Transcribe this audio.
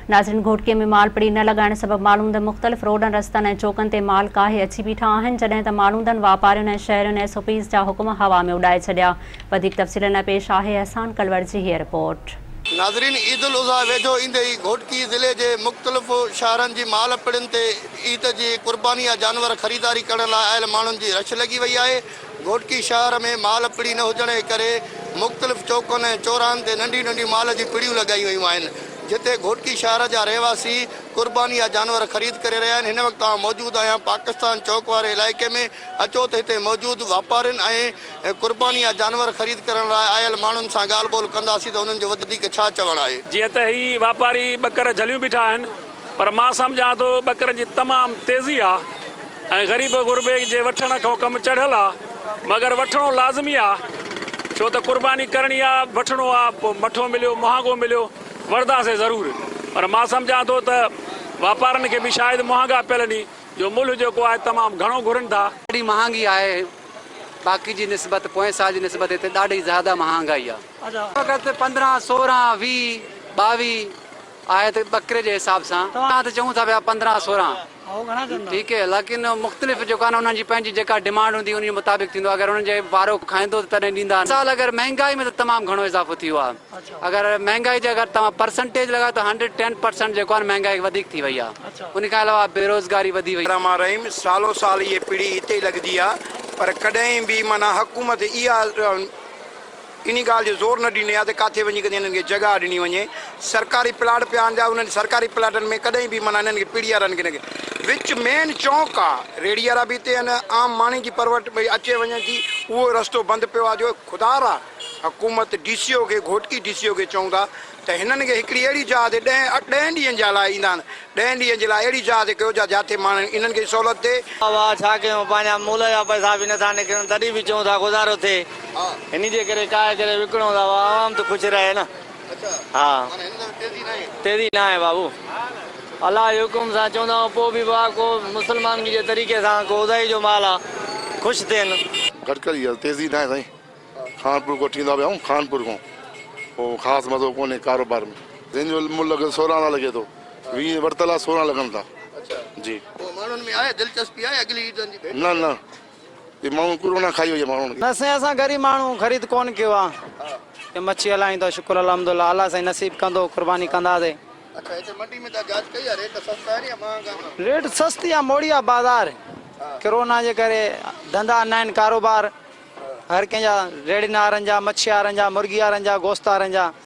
नाज़रीन, घोटके में मालपड़ी न लॻाइण सबबि माण्हूंद मुख़्तलिफ़ रोडनि रस्तनि ऐं चौकनि ते माल काहे अची बीठा आहिनि, जॾहिं त माण्हूंदनि वापारियुनि ऐं शहरियुनि SOPs जा हुकुम हवा में उॾाए छॾिया। वधीक तफ़सील न पेश आहे अहसान कलवर जी हीअ रिपोर्ट। नाज़रीन, ईद उल अज़हा वेझो ईंदे ई घोटकी ज़िले जे मुख़्तलिफ़ शहरनि जी मालपड़ियुनि ते ईद जी क़ुर्बानी या जानवर ख़रीदारी करण लाइ आयल माण्हुनि जी रश लॻी वई आहे। घोटकी शहर में मालपड़ी न हुजण जे करे मुख़्तलिफ़ चौकनि ऐं चौराहनि ते नंढी नंढी माल जी पिड़ियूं लॻाई वयूं आहिनि, जिते घोटकी शहर जा रहवासी क़ुर्बानी या जानवर ख़रीद करे रहिया आहिनि। हिन वक़्तु मौजूदु आहियां पाकिस्तान चौक वारे इलाइक़े में। अचो त हिते मौजूदु वापारियुनि ऐं क़ुर्बानी या जानवर ख़रीद करण लाइ आयल माण्हुनि सां ॻाल्हि ॿोल कंदासीं त उन्हनि जो वधीक छा चवणु आहे। जीअं त ही वापारी ॿकर झलियूं बीठा आहिनि, पर मां सम्झां थो ॿकर जी तमामु तेज़ी आहे ऐं ग़रीब गुरबे जे वठण खां कमु चढ़ियल आहे, मगर वठणो लाज़मी आहे, छो त क़ुर्बानी करणी आहे, वठणो आहे, पोइ मठो मिलियो महांगो मिलियो वरदासीं ज़रूरु। पर मां सम्झां थो त वापारनि खे बि शायदि महांगा पियलनि जो मुल्ह जेको आहे तमामु घणो घुरनि था। ॾाढी महांगी आहे, बाक़ी जी निस्बत पोएं साल जी निस्बत हिते ॾाढी ज़्यादा महांगाई आहे। वक़्तु 15, 16, 20, 22 आहे त ॿकरे जे हिसाब सां त चऊं था पिया 15, 16 ठीकु आहे, लेकिन मुख़्तलिफ़ जेको आहे न उन्हनि जी पंहिंजी जेका डिमांड हूंदी उन जे मुताबिक़ थींदो। अगरि उन्हनि जे वारो खाईंदो त तॾहिं ॾींदा। साल अगरि महांगाई में त तमामु घणो इज़ाफ़ो थी वियो आहे। अगरि महांगाई जे अगरि तव्हां परसेंटेज लॻायो त 110% जेको आहे महांगाई वधीक थी वई आहे। उन खां अलावा बेरोज़गारी वधी वई आहे। सालो साल इहे पीढ़ी हिते ई लॻंदी आहे, पर कॾहिं बि माना हुकूमत इहा इन ॻाल्हि जो ज़ोर न ॾिनी आहे त किथे वञी करे हिननि खे जॻह ॾिनी वञे। सरकारी प्लाट पिया आहिनि, उन्हनि सरकारी प्लाटनि में कॾहिं बि माना हिननि खे पीढ़ी वारनि खे विच मेन चौक आहे, रेड़ी वारा बि हिते आहिनि, आम माण्हू जी परवट भई अचे वञे थी, उहो रस्तो बंदि पियो आहे। जो ख़ुदा हुकूमत DCO खे घोटकी DCO खे चऊं था त हिननि खे हिकिड़ी अहिड़ी जहाज़ 10 ॾींहंनि जे लाइ ईंदा आहिनि, 10 ॾींहंनि जे लाइ अहिड़ी जहाज़ कयो जिते माण्हू इन्हनि खे सहूलियत थिए। छा कयूं, पंहिंजा मुल जा पैसा बि नथा निकिरनि, तॾहिं बि चऊं था गुज़ारो थिए, इन जे करे काहे करे विकिणूं था, आवाम त ख़ुशि रहे न। हा, तेज़ी न आहे बाबू, अलाह जे हुकुम सां चवंदा पोइ बि को मुस्लमान जे तरीक़े सां को उदाई जो माल आहे, ख़ुशि थियनि। घटकरी तेज़ी न आहे साईं, खानपुर को थींदा पिया आहियूं, खानपुर खां पोइ ख़ासि मज़ो कोन्हे कारोबार में। जंहिंजो मुल्ह 16 न लॻे थो, 20 वरितल आहे, 16 लॻनि था जी। माण्हुनि में आहे दिलचस्पी आहे अॻिली ईदनि जी? न ये माण्हू कोरोना खाई वई आहे माण्हुनि खे। न साईं, असां ग़रीब माण्हू ख़रीद कोन कयो आहे, मच्छी हलाईंदो, शुक्र अल्हम्दुलिल्लाह, अल्लाह साईं नसीब कंदो, क़ुर्बानी कंदासीं। अच्छा, हिते मंडी में त जांच कई आहे, रेट सस्ता आहिनि या महांगा? रेट सस्ती आहे, मोड़ी आहे बाज़ार। कोरोना जे करे धंधा न आहिनि, कारोबार हर कंहिंजा रेड़ी वारनि जा, मच्छी वारनि जा, मुर्गी वारनि जा, गोश्त वारनि जा।